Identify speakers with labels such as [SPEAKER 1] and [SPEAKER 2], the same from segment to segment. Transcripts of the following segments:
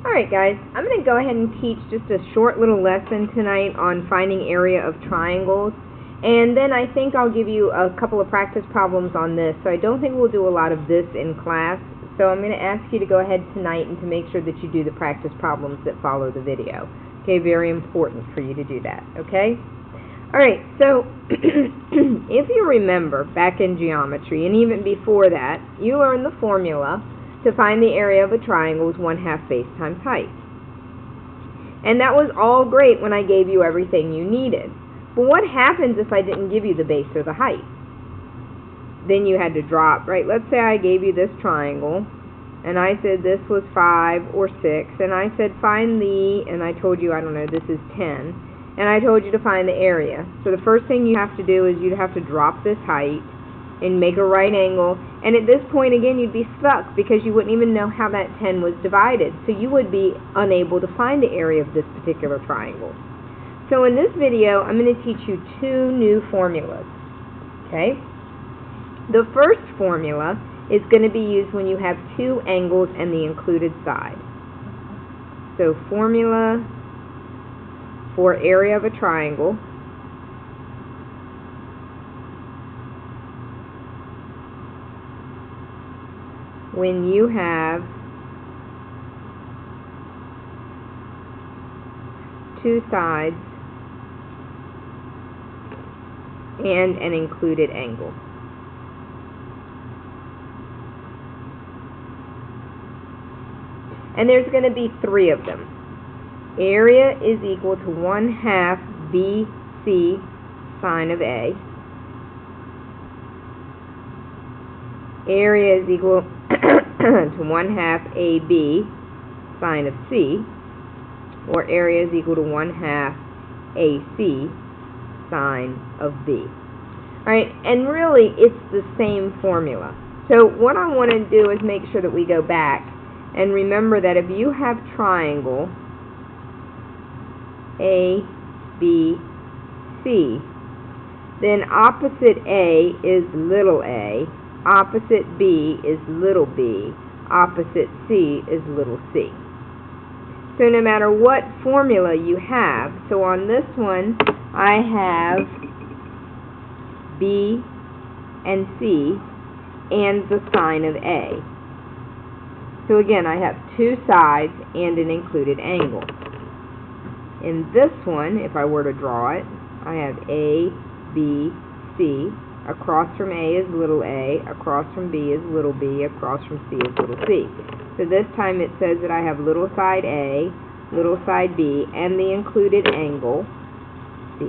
[SPEAKER 1] Alright guys, I'm going to go ahead and teach just a short little lesson tonight on finding area of triangles, and then I think I'll give you a couple of practice problems on this. So I don't think we'll do a lot of this in class, so I'm going to ask you to go ahead tonight and to make sure that you do the practice problems that follow the video. Okay, very important for you to do that, okay? Alright, so if you remember back in geometry, and even before that, you learned the formula to find the area of a triangle is 1/2 base times height. And that was all great when I gave you everything you needed. But what happens if I didn't give you the base or the height? Then you had to drop, right? Let's say I gave you this triangle, and I said this was 5 or 6, and I said find the, and I told you, I don't know, this is 10, and I told you to find the area. So the first thing you have to do is you'd have to drop this height and make a right angle, and at this point again you'd be stuck because you wouldn't even know how that 10 was divided, so you would be unable to find the area of this particular triangle. So in this video I'm going to teach you two new formulas. Okay? The first formula is going to be used when you have two angles and the included side. So formula for area of a triangle when you have two sides and an included angle. And there's going to be three of them. Area is equal to 1/2 BC sine of A. Area is equal to 1/2 AB sine of C, or area is equal to 1/2 AC sine of B. Alright, and really it's the same formula. So what I want to do is make sure that we go back and remember that if you have triangle A, B, C, then opposite A is little a, opposite B is little b, opposite C is little c. So no matter what formula you have, so on this one I have B and C and the sine of A. So again, I have two sides and an included angle. In this one, if I were to draw it, I have A, B, C. Across from A is little a, across from B is little b, across from C is little c. So this time it says that I have little side A, little side B, and the included angle, C.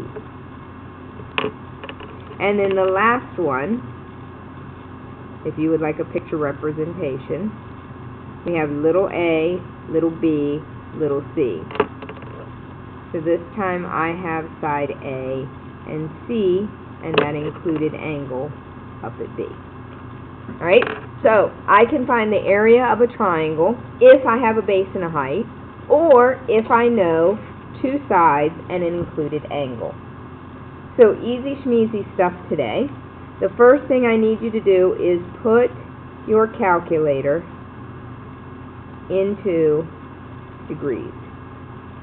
[SPEAKER 1] And then the last one, if you would like a picture representation, we have little a, little b, little c. So this time I have side A and C and that included angle up at B. Alright, so I can find the area of a triangle if I have a base and a height, or if I know two sides and an included angle. So easy schmeezy stuff today. The first thing I need you to do is put your calculator into degrees.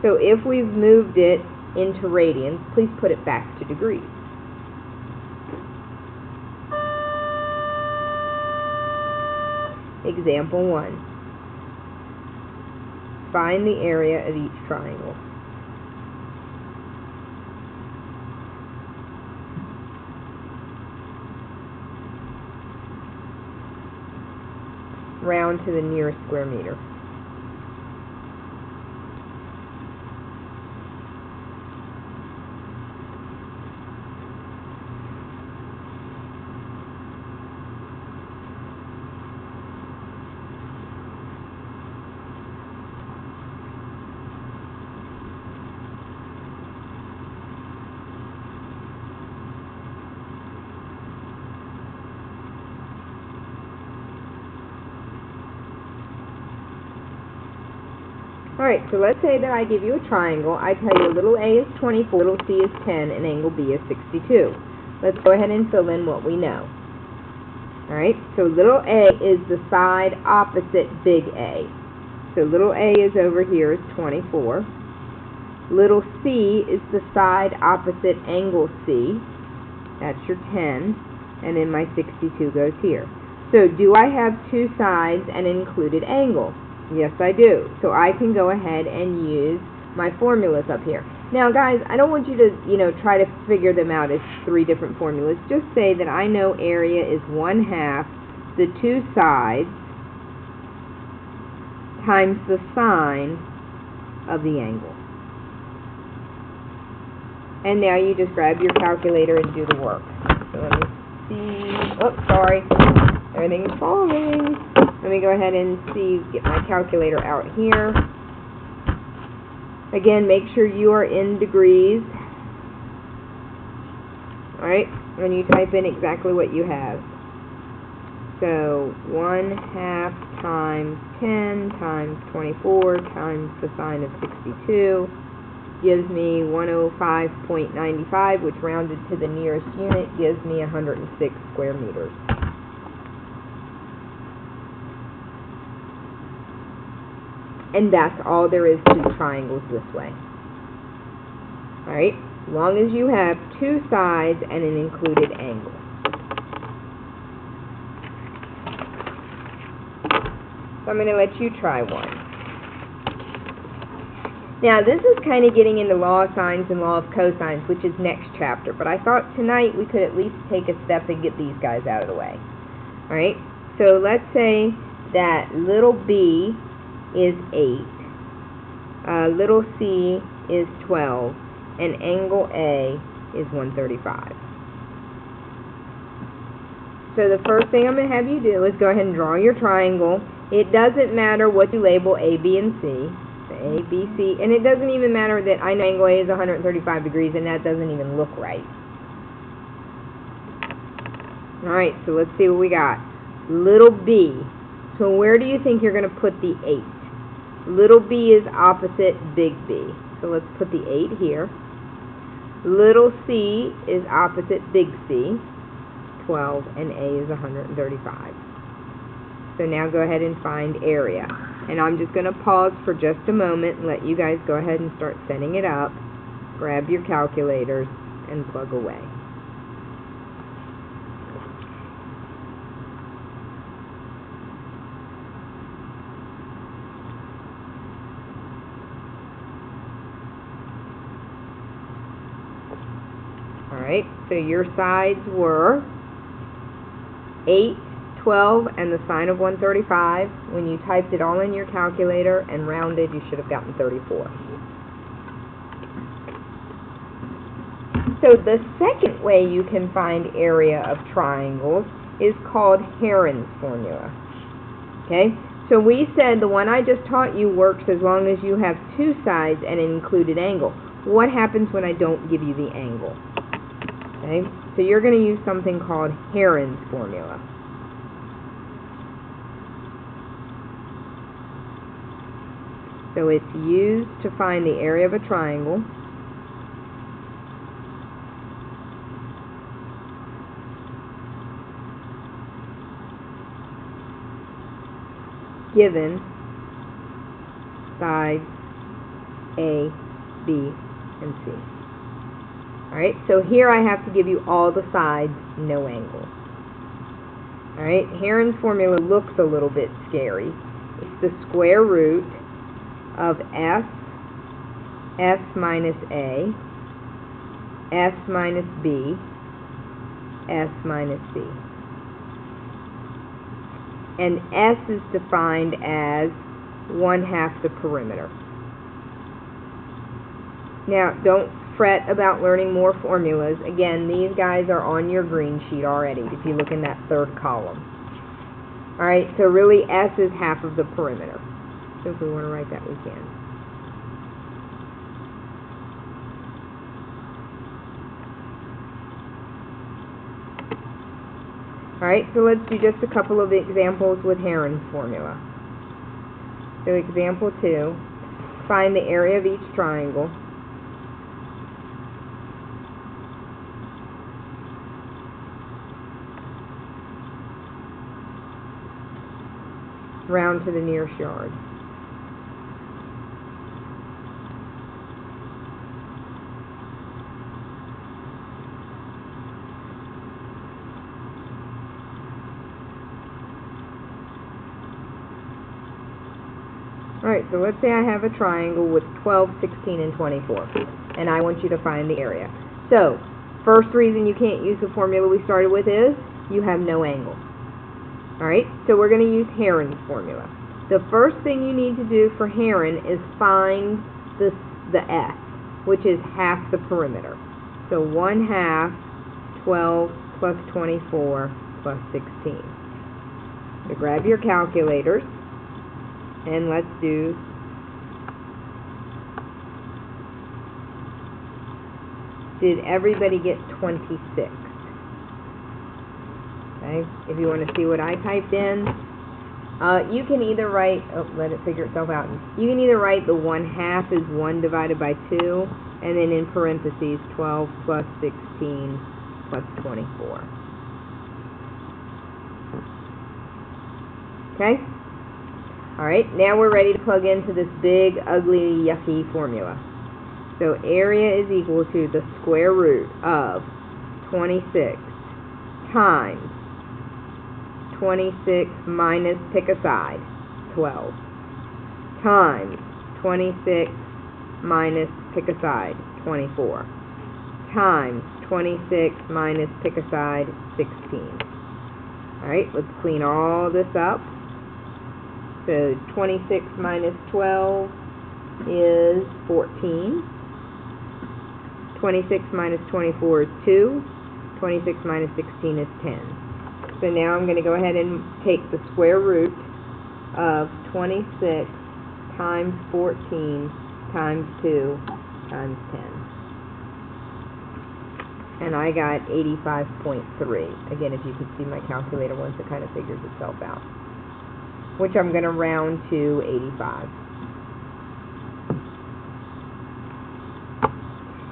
[SPEAKER 1] So if we've moved it into radians, please put it back to degrees. Example 1. Find the area of each triangle. Round to the nearest square meter. Alright, so let's say that I give you a triangle. I tell you little a is 24, little c is 10, and angle B is 62. Let's go ahead and fill in what we know. Alright, so little a is the side opposite big A. So So little a is over here is 24. Little c is the side opposite angle C. That's your 10. And then my 62 goes here. So do I have two sides and an included angle? Yes, I do. So I can go ahead and use my formulas up here. Now, guys, I don't want you to, try to figure them out as three different formulas. Just say that I know area is 1/2 the two sides times the sine of the angle. And now you just grab your calculator and do the work. So let me see. Oops, sorry. Everything's falling. Let me go ahead and get my calculator out here. Again, make sure you are in degrees. Alright, when you type in exactly what you have. So 1/2 times 10 times 24 times the sine of 62 gives me 105.95, which rounded to the nearest unit gives me 106 square meters. And that's all there is to triangles this way. Alright, as long as you have two sides and an included angle. So I'm going to let you try one. Now this is kind of getting into law of sines and law of cosines, which is next chapter, but I thought tonight we could at least take a step and get these guys out of the way. Alright, so let's say that little b is 8, little c is 12, and angle A is 135. So the first thing I'm going to have you do is go ahead and draw your triangle. It doesn't matter what you label A, B, and C. So A, B, C, and it doesn't even matter that I know angle A is 135 degrees, and that doesn't even look right. Alright, so let's see what we got. Little b. So where do you think you're going to put the 8? Little b is opposite big B. So let's put the 8 here. Little c is opposite big C, 12, and A is 135. So now go ahead and find area. And I'm just going to pause for just a moment and let you guys go ahead and start setting it up. Grab your calculators and plug away. Alright, so your sides were 8, 12, and the sine of 135. When you typed it all in your calculator and rounded, you should have gotten 34. So the second way you can find area of triangles is called Heron's formula. Okay, so we said the one I just taught you works as long as you have two sides and an included angle. What happens when I don't give you the angle? Okay, so you're going to use something called Heron's formula. So it's used to find the area of a triangle. Given sides A, B, and C. Alright, so here I have to give you all the sides, no angle. Alright, Heron's formula looks a little bit scary. It's the square root of S minus A, S minus B, S minus C. And S is defined as 1/2 the perimeter. Now, don't fret about learning more formulas. Again, these guys are on your green sheet already, if you look in that third column. Alright, so really S is 1/2 of the perimeter. So if we want to write that, we can. Alright, so let's do just a couple of examples with Heron's formula. So example 2, find the area of each triangle. Round to the nearest yard. Alright, so let's say I have a triangle with 12, 16, and 24, and I want you to find the area. So, first reason you can't use the formula we started with is you have no angle. Alright, so we're going to use Heron's formula. The first thing you need to do for Heron is find the S, which is half the perimeter. So 1/2 12 plus 24 plus 16. So grab your calculators, and let's do did everybody get 26? Okay, if you want to see what I typed in, you can either write, let it figure itself out. You can either write the 1/2 is 1 divided by 2, and then in parentheses 12 plus 16 plus 24. Okay? Alright, now we're ready to plug into this big, ugly, yucky formula. So area is equal to the square root of 26 times 26 minus, pick a side, 12, times 26 minus, pick a side, 24, times 26 minus, pick a side, 16. Alright, let's clean all this up. So 26 minus 12 is 14. 26 minus 24 is 2. 26 minus 16 is 10. So now I'm going to go ahead and take the square root of 26 times 14 times 2 times 10. And I got 85.3. Again, if you could see my calculator once it kind of figures itself out. Which I'm going to round to 85.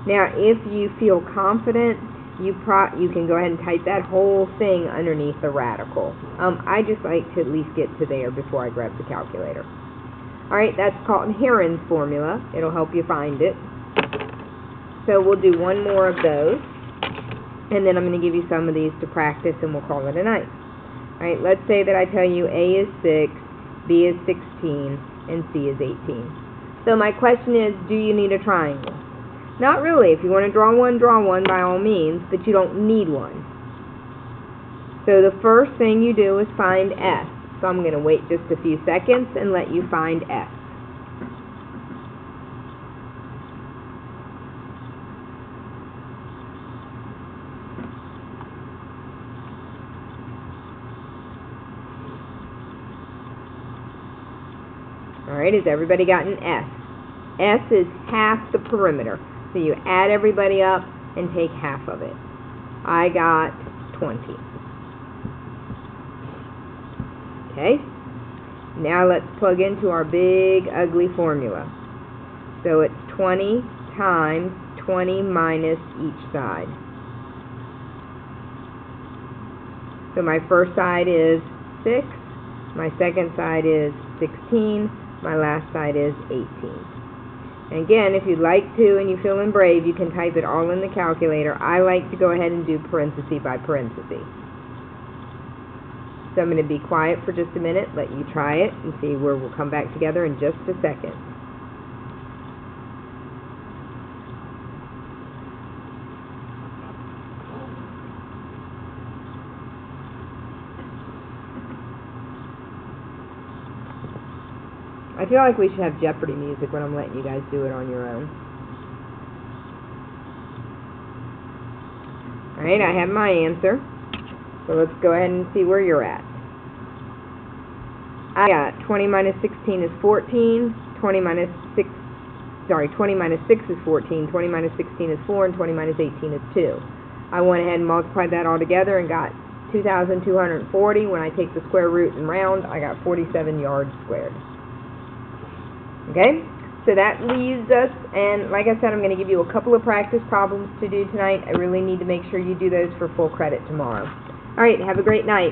[SPEAKER 1] Now, if you feel confident, you can go ahead and type that whole thing underneath the radical. I just like to at least get to there before I grab the calculator. Alright, that's called Heron's formula. It'll help you find it. So we'll do one more of those, and then I'm going to give you some of these to practice, and we'll call it a night. Alright, let's say that I tell you A is 6, B is 16, and C is 18. So my question is, do you need a triangle? Not really. If you want to draw one by all means, but you don't need one. So the first thing you do is find S. So I'm going to wait just a few seconds and let you find S. Alright, has everybody got an S? S is half the perimeter. So you add everybody up and take half of it. I got 20. Okay? Now let's plug into our big, ugly formula. So it's 20 times 20 minus each side. So my first side is 6. My second side is 16. My last side is 18. And again, if you'd like to and you're feeling brave, you can type it all in the calculator. I like to go ahead and do parenthesis by parenthesis. So I'm going to be quiet for just a minute, let you try it, and see where we'll come back together in just a second. I feel like we should have Jeopardy music when I'm letting you guys do it on your own. Alright, I have my answer. So let's go ahead and see where you're at. I got 20 minus 16 is 14, 20 minus 6 is 14, 20 minus 16 is 4, and 20 minus 18 is 2. I went ahead and multiplied that all together and got 2,240. When I take the square root and round, I got 47 yards squared. Okay, so that leaves us, and like I said, I'm going to give you a couple of practice problems to do tonight. I really need to make sure you do those for full credit tomorrow. Alright, have a great night.